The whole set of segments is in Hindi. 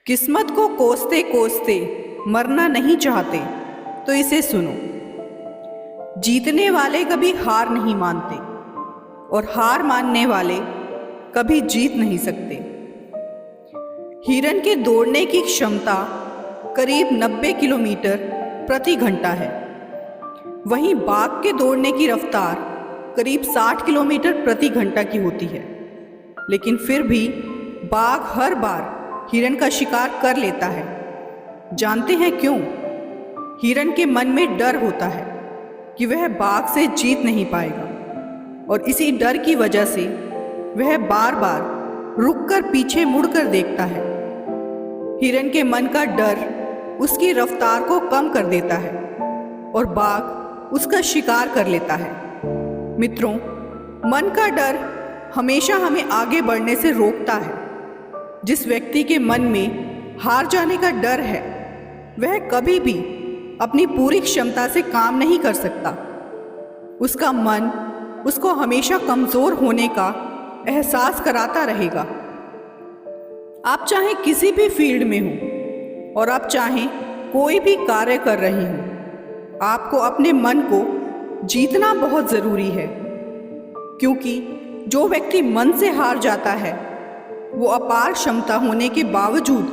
किस्मत को कोसते कोसते मरना नहीं चाहते तो इसे सुनो। जीतने वाले कभी हार नहीं मानते और हार मानने वाले कभी जीत नहीं सकते। हिरन के दौड़ने की क्षमता करीब 90 किलोमीटर प्रति घंटा है, वहीं बाघ के दौड़ने की रफ्तार करीब 60 किलोमीटर प्रति घंटा की होती है। लेकिन फिर भी बाघ हर बार हिरन का शिकार कर लेता है। जानते हैं क्यों? हिरन के मन में डर होता है कि वह बाघ से जीत नहीं पाएगा और इसी डर की वजह से वह बार बार रुककर पीछे मुड़कर देखता है। हिरन के मन का डर उसकी रफ्तार को कम कर देता है और बाघ उसका शिकार कर लेता है। मित्रों, मन का डर हमेशा हमें आगे बढ़ने से रोकता है। जिस व्यक्ति के मन में हार जाने का डर है वह कभी भी अपनी पूरी क्षमता से काम नहीं कर सकता। उसका मन उसको हमेशा कमज़ोर होने का एहसास कराता रहेगा। आप चाहे किसी भी फील्ड में हो और आप चाहे कोई भी कार्य कर रहे हो, आपको अपने मन को जीतना बहुत ज़रूरी है, क्योंकि जो व्यक्ति मन से हार जाता है वो अपार क्षमता होने के बावजूद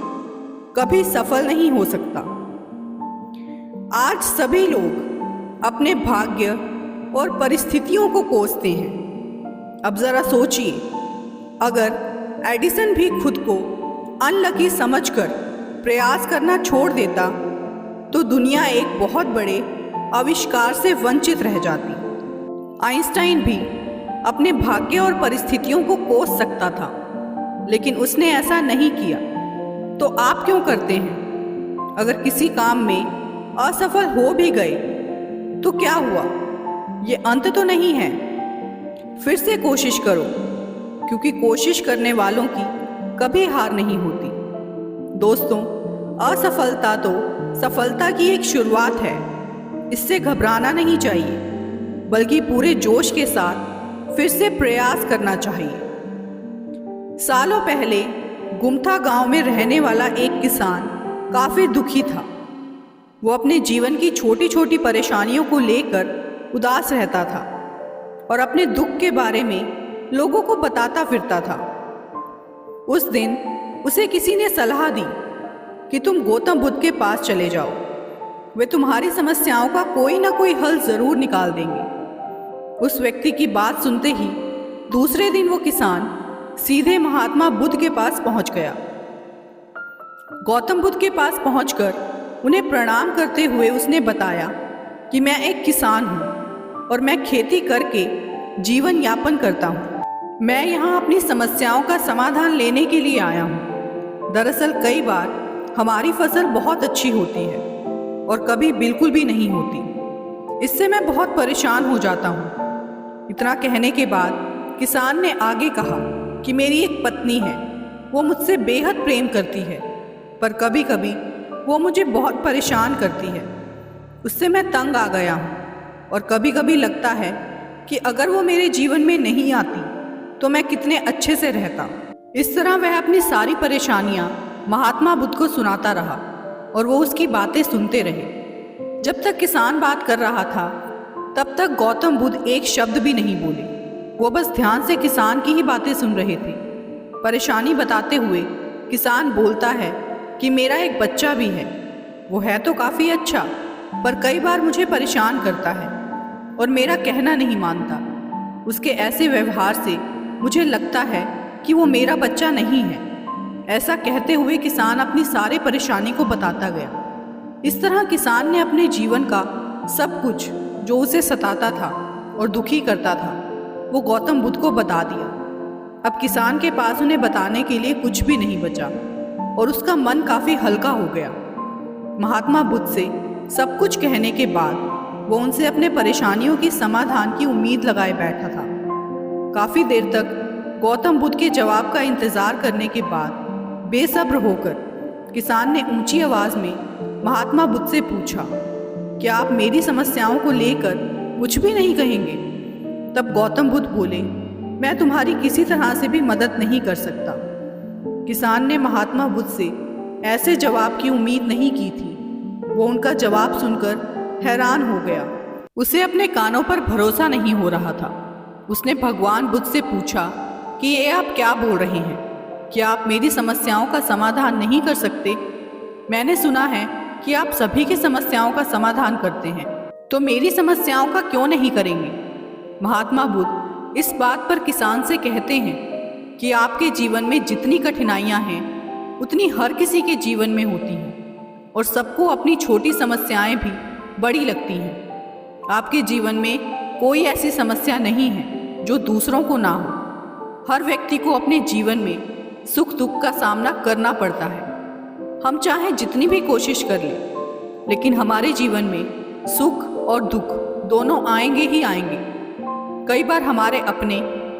कभी सफल नहीं हो सकता। आज सभी लोग अपने भाग्य और परिस्थितियों को कोसते हैं। अब ज़रा सोचिए, अगर एडिसन भी खुद को अनलकी समझकर प्रयास करना छोड़ देता तो दुनिया एक बहुत बड़े आविष्कार से वंचित रह जाती। आइंस्टाइन भी अपने भाग्य और परिस्थितियों को कोस सकता था, लेकिन उसने ऐसा नहीं किया। तो आप क्यों करते हैं? अगर किसी काम में असफल हो भी गए तो क्या हुआ? ये अंत तो नहीं है। फिर से कोशिश करो, क्योंकि कोशिश करने वालों की कभी हार नहीं होती। दोस्तों, असफलता तो सफलता की एक शुरुआत है। इससे घबराना नहीं चाहिए, बल्कि पूरे जोश के साथ फिर से प्रयास करना चाहिए। सालों पहले गुमथा गांव में रहने वाला एक किसान काफ़ी दुखी था। वो अपने जीवन की छोटी छोटी परेशानियों को लेकर उदास रहता था और अपने दुख के बारे में लोगों को बताता फिरता था। उस दिन उसे किसी ने सलाह दी कि तुम गौतम बुद्ध के पास चले जाओ, वे तुम्हारी समस्याओं का कोई ना कोई हल ज़रूर निकाल देंगे। उस व्यक्ति की बात सुनते ही दूसरे दिन वो किसान सीधे महात्मा बुद्ध के पास पहुंच गया। गौतम बुद्ध के पास पहुंचकर उन्हें प्रणाम करते हुए उसने बताया कि मैं एक किसान हूं और मैं खेती करके जीवन यापन करता हूं। मैं यहां अपनी समस्याओं का समाधान लेने के लिए आया हूं। दरअसल कई बार हमारी फसल बहुत अच्छी होती है और कभी बिल्कुल भी नहीं होती। इससे मैं बहुत परेशान हो जाता हूं। इतना कहने के बाद किसान ने आगे कहा कि मेरी एक पत्नी है, वो मुझसे बेहद प्रेम करती है, पर कभी कभी वो मुझे बहुत परेशान करती है। उससे मैं तंग आ गया हूँ और कभी कभी लगता है कि अगर वो मेरे जीवन में नहीं आती तो मैं कितने अच्छे से रहता। इस तरह वह अपनी सारी परेशानियाँ महात्मा बुद्ध को सुनाता रहा और वो उसकी बातें सुनते रहे। जब तक किसान बात कर रहा था तब तक गौतम बुद्ध एक शब्द भी नहीं बोले। वो बस ध्यान से किसान की ही बातें सुन रहे थे। परेशानी बताते हुए किसान बोलता है कि मेरा एक बच्चा भी है, वो है तो काफ़ी अच्छा, पर कई बार मुझे परेशान करता है और मेरा कहना नहीं मानता। उसके ऐसे व्यवहार से मुझे लगता है कि वो मेरा बच्चा नहीं है। ऐसा कहते हुए किसान अपनी सारी परेशानी को बताता गया। इस तरह किसान ने अपने जीवन का सब कुछ जो उसे सताता था और दुखी करता था वो गौतम बुद्ध को बता दिया। अब किसान के पास उन्हें बताने के लिए कुछ भी नहीं बचा और उसका मन काफ़ी हल्का हो गया। महात्मा बुद्ध से सब कुछ कहने के बाद वो उनसे अपने परेशानियों की समाधान की उम्मीद लगाए बैठा था। काफ़ी देर तक गौतम बुद्ध के जवाब का इंतज़ार करने के बाद बेसब्र होकर किसान ने ऊंची आवाज़ में महात्मा बुद्ध से पूछा, क्या आप मेरी समस्याओं को लेकर कुछ भी नहीं कहेंगे? तब गौतम बुद्ध बोले, मैं तुम्हारी किसी तरह से भी मदद नहीं कर सकता। किसान ने महात्मा बुद्ध से ऐसे जवाब की उम्मीद नहीं की थी। वो उनका जवाब सुनकर हैरान हो गया। उसे अपने कानों पर भरोसा नहीं हो रहा था। उसने भगवान बुद्ध से पूछा कि ये आप क्या बोल रहे हैं? क्या आप मेरी समस्याओं का समाधान नहीं कर सकते? मैंने सुना है कि आप सभी की समस्याओं का समाधान करते हैं, तो मेरी समस्याओं का क्यों नहीं करेंगे? महात्मा बुद्ध इस बात पर किसान से कहते हैं कि आपके जीवन में जितनी कठिनाइयां हैं उतनी हर किसी के जीवन में होती हैं और सबको अपनी छोटी समस्याएं भी बड़ी लगती हैं। आपके जीवन में कोई ऐसी समस्या नहीं है जो दूसरों को ना हो। हर व्यक्ति को अपने जीवन में सुख दुख का सामना करना पड़ता है। हम चाहे जितनी भी कोशिश कर लें, लेकिन हमारे जीवन में सुख और दुख दोनों आएंगे ही आएंगे। कई बार हमारे अपने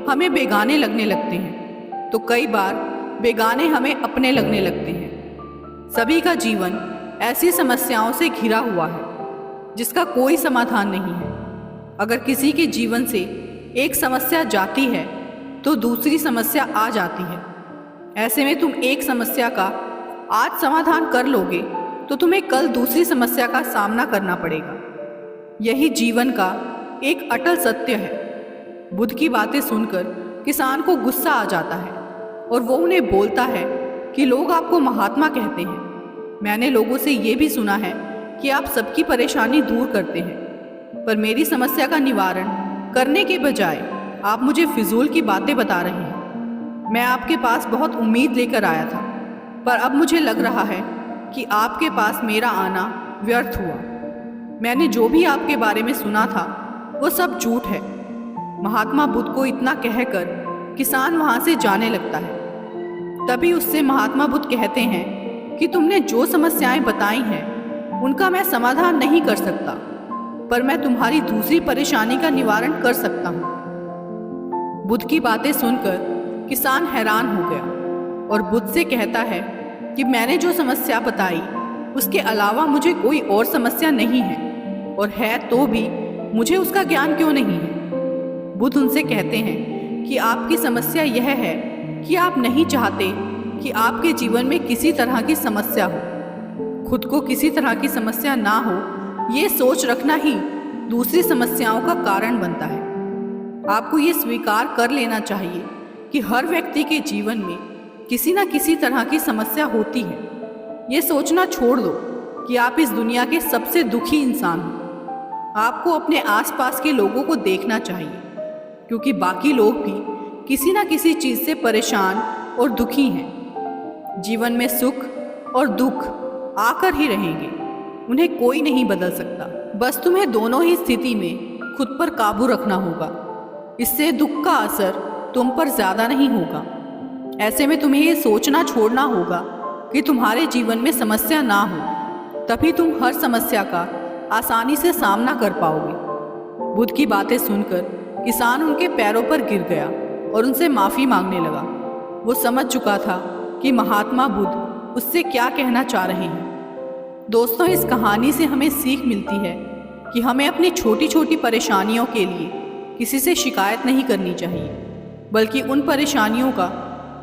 हमें बेगाने लगने लगते हैं, तो कई बार बेगाने हमें अपने लगने लगते हैं। सभी का जीवन ऐसी समस्याओं से घिरा हुआ है जिसका कोई समाधान नहीं है। अगर किसी के जीवन से एक समस्या जाती है तो दूसरी समस्या आ जाती है। ऐसे में तुम एक समस्या का आज समाधान कर लोगे तो तुम्हें कल दूसरी समस्या का सामना करना पड़ेगा। यही जीवन का एक अटल सत्य है। बुद्ध की बातें सुनकर किसान को गुस्सा आ जाता है और वो उन्हें बोलता है कि लोग आपको महात्मा कहते हैं। मैंने लोगों से ये भी सुना है कि आप सबकी परेशानी दूर करते हैं, पर मेरी समस्या का निवारण करने के बजाय आप मुझे फिजूल की बातें बता रहे हैं। मैं आपके पास बहुत उम्मीद लेकर आया था, पर अब मुझे लग रहा है कि आपके पास मेरा आना व्यर्थ हुआ। मैंने जो भी आपके बारे में सुना था वो सब झूठ है। महात्मा बुद्ध को इतना कहकर किसान वहाँ से जाने लगता है। तभी उससे महात्मा बुद्ध कहते हैं कि तुमने जो समस्याएं बताई हैं उनका मैं समाधान नहीं कर सकता, पर मैं तुम्हारी दूसरी परेशानी का निवारण कर सकता हूँ। बुद्ध की बातें सुनकर किसान हैरान हो गया और बुद्ध से कहता है कि मैंने जो समस्या बताई उसके अलावा मुझे कोई और समस्या नहीं है, और है तो भी मुझे उसका ज्ञान क्यों नहीं है? बुद्ध उनसे कहते हैं कि आपकी समस्या यह है कि आप नहीं चाहते कि आपके जीवन में किसी तरह की समस्या हो। खुद को किसी तरह की समस्या ना हो, ये सोच रखना ही दूसरी समस्याओं का कारण बनता है। आपको ये स्वीकार कर लेना चाहिए कि हर व्यक्ति के जीवन में किसी न किसी तरह की समस्या होती है। ये सोचना छोड़ दो कि आप इस दुनिया के सबसे दुखी इंसान हो। आपको अपने आसपास के लोगों को देखना चाहिए, क्योंकि बाकी लोग भी किसी न किसी चीज़ से परेशान और दुखी हैं। जीवन में सुख और दुख आकर ही रहेंगे, उन्हें कोई नहीं बदल सकता। बस तुम्हें दोनों ही स्थिति में खुद पर काबू रखना होगा। इससे दुख का असर तुम पर ज़्यादा नहीं होगा। ऐसे में तुम्हें ये सोचना छोड़ना होगा कि तुम्हारे जीवन में समस्या ना हो, तभी तुम हर समस्या का आसानी से सामना कर पाओगे। बुद्ध की बातें सुनकर किसान उनके पैरों पर गिर गया और उनसे माफ़ी मांगने लगा। वो समझ चुका था कि महात्मा बुद्ध उससे क्या कहना चाह रहे हैं। दोस्तों, इस कहानी से हमें सीख मिलती है कि हमें अपनी छोटी छोटी परेशानियों के लिए किसी से शिकायत नहीं करनी चाहिए, बल्कि उन परेशानियों का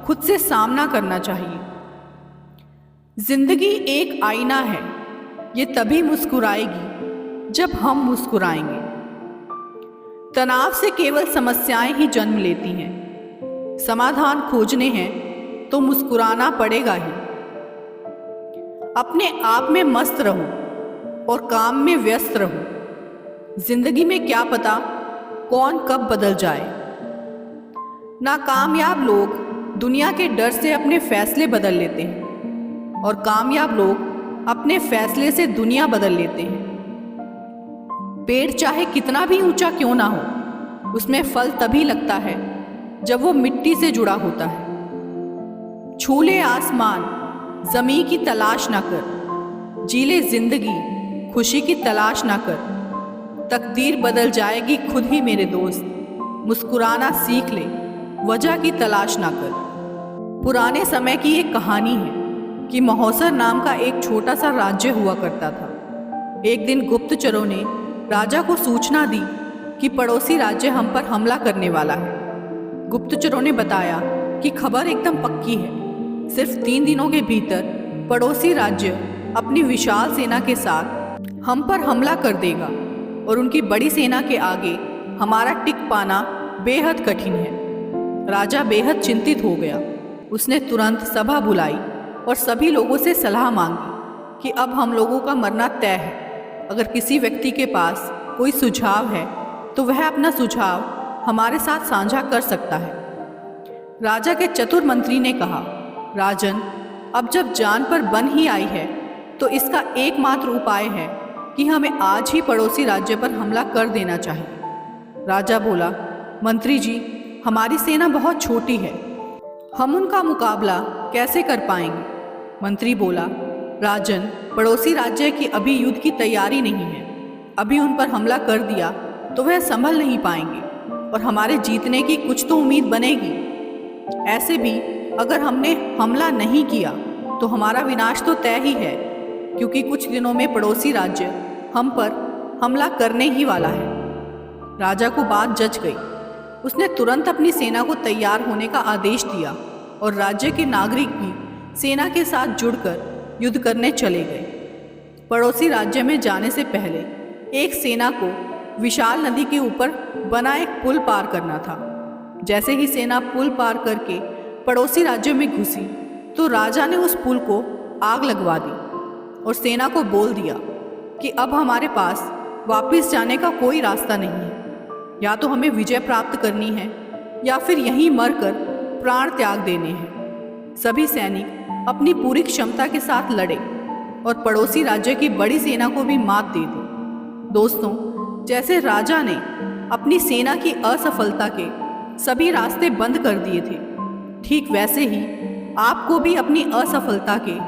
खुद से सामना करना चाहिए। जिंदगी एक आईना है, ये तभी मुस्कुराएगी जब हम मुस्कुराएंगे। तनाव से केवल समस्याएं ही जन्म लेती हैं। समाधान खोजने हैं तो मुस्कुराना पड़ेगा ही। अपने आप में मस्त रहो और काम में व्यस्त रहो। जिंदगी में क्या पता कौन कब बदल जाए। नाकामयाब लोग दुनिया के डर से अपने फैसले बदल लेते हैं, और कामयाब लोग अपने फैसले से दुनिया बदल लेते हैं। पेड़ चाहे कितना भी ऊंचा क्यों ना हो, उसमें फल तभी लगता है जब वो मिट्टी से जुड़ा होता है। छू ले आसमान, ज़मीं की तलाश ना कर। जी ले जिंदगी, खुशी की तलाश ना कर। तकदीर बदल जाएगी खुद ही मेरे दोस्त। मुस्कुराना सीख ले, वजह की तलाश ना कर। पुराने समय की एक कहानी है कि महोसर नाम का एक छोटा सा राज्य हुआ करता था। एक दिन गुप्तचरों ने राजा को सूचना दी कि पड़ोसी राज्य हम पर हमला करने वाला है। गुप्तचरों ने बताया कि खबर एकदम पक्की है। सिर्फ 3 दिनों के भीतर पड़ोसी राज्य अपनी विशाल सेना के साथ हम पर हमला कर देगा और उनकी बड़ी सेना के आगे हमारा टिक पाना बेहद कठिन है। राजा बेहद चिंतित हो गया। उसने तुरंत सभा बुलाई और सभी लोगों से सलाह मांगी कि अब हम लोगों का मरना तय है। अगर किसी व्यक्ति के पास कोई सुझाव है तो वह अपना सुझाव हमारे साथ साझा कर सकता है। राजा के चतुर मंत्री ने कहा, राजन, अब जब जान पर बन ही आई है तो इसका एकमात्र उपाय है कि हमें आज ही पड़ोसी राज्य पर हमला कर देना चाहिए। राजा बोला, मंत्री जी, हमारी सेना बहुत छोटी है, हम उनका मुकाबला कैसे कर पाएंगे? मंत्री बोला, राजन, पड़ोसी राज्य की अभी युद्ध की तैयारी नहीं है। अभी उन पर हमला कर दिया तो वह संभल नहीं पाएंगे और हमारे जीतने की कुछ तो उम्मीद बनेगी। ऐसे भी अगर हमने हमला नहीं किया तो हमारा विनाश तो तय ही है, क्योंकि कुछ दिनों में पड़ोसी राज्य हम पर हमला करने ही वाला है। राजा को बात जच गई। उसने तुरंत अपनी सेना को तैयार होने का आदेश दिया और राज्य के नागरिक भी सेना के साथ जुड़कर युद्ध करने चले गए। पड़ोसी राज्य में जाने से पहले एक सेना को विशाल नदी के ऊपर बना एक पुल पार करना था। जैसे ही सेना पुल पार करके पड़ोसी राज्य में घुसी तो राजा ने उस पुल को आग लगवा दी और सेना को बोल दिया कि अब हमारे पास वापस जाने का कोई रास्ता नहीं है। या तो हमें विजय प्राप्त करनी है या फिर यहीं मरकर प्राण त्याग देने हैं। सभी सैनिक अपनी पूरी क्षमता के साथ लड़े और पड़ोसी राज्य की बड़ी सेना को भी मात दे दी। दोस्तों, जैसे राजा ने अपनी सेना की असफलता के सभी रास्ते बंद कर दिए थे, ठीक वैसे ही आपको भी अपनी असफलता के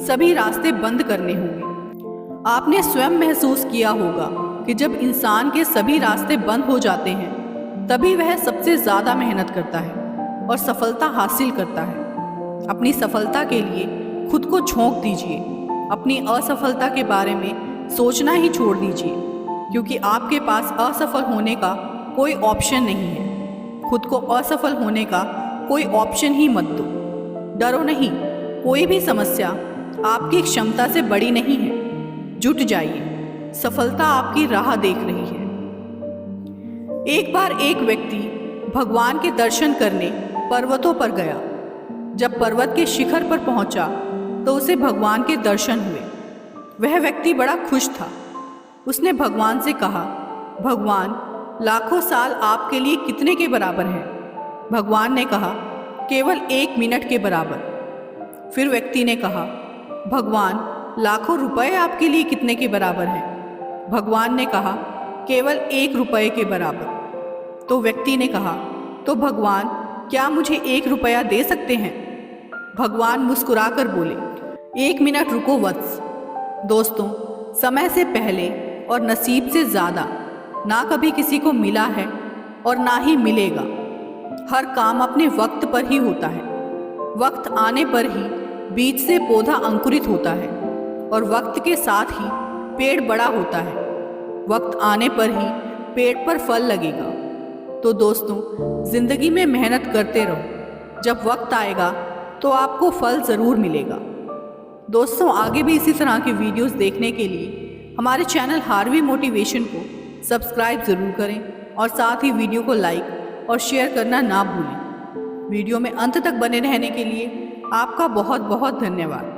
सभी रास्ते बंद करने होंगे। आपने स्वयं महसूस किया होगा कि जब इंसान के सभी रास्ते बंद हो जाते हैं तभी वह सबसे ज़्यादा मेहनत करता है और सफलता हासिल करता है। अपनी सफलता के लिए खुद को झोंक दीजिए। अपनी असफलता के बारे में सोचना ही छोड़ दीजिए, क्योंकि आपके पास असफल होने का कोई ऑप्शन नहीं है। खुद को असफल होने का कोई ऑप्शन ही मत दो। डरो नहीं, कोई भी समस्या आपकी क्षमता से बड़ी नहीं है। जुट जाइए, सफलता आपकी राह देख रही है। एक बार एक व्यक्ति भगवान के दर्शन करने पर्वतों पर गया। जब पर्वत के शिखर पर पहुंचा तो उसे भगवान के दर्शन हुए। वह व्यक्ति बड़ा खुश था। उसने भगवान से कहा, भगवान, लाखों साल आपके लिए कितने के बराबर है? भगवान ने कहा, केवल 1 मिनट के बराबर। फिर व्यक्ति ने कहा, भगवान, लाखों रुपए आपके लिए कितने के बराबर हैं? भगवान ने कहा, केवल 1 रुपये के बराबर। तो व्यक्ति ने कहा, तो भगवान, क्या मुझे 1 रुपया दे सकते हैं? भगवान मुस्कुराकर बोले, 1 मिनट रुको वत्स। दोस्तों, समय से पहले और नसीब से ज़्यादा ना कभी किसी को मिला है और ना ही मिलेगा। हर काम अपने वक्त पर ही होता है। वक्त आने पर ही बीज से पौधा अंकुरित होता है और वक्त के साथ ही पेड़ बड़ा होता है। वक्त आने पर ही पेड़ पर फल लगेगा। तो दोस्तों, जिंदगी में मेहनत करते रहो। जब वक्त आएगा तो आपको फल ज़रूर मिलेगा। दोस्तों, आगे भी इसी तरह के वीडियोस देखने के लिए हमारे चैनल हार्वी मोटिवेशन को सब्सक्राइब ज़रूर करें और साथ ही वीडियो को लाइक और शेयर करना ना भूलें। वीडियो में अंत तक बने रहने के लिए आपका बहुत बहुत धन्यवाद।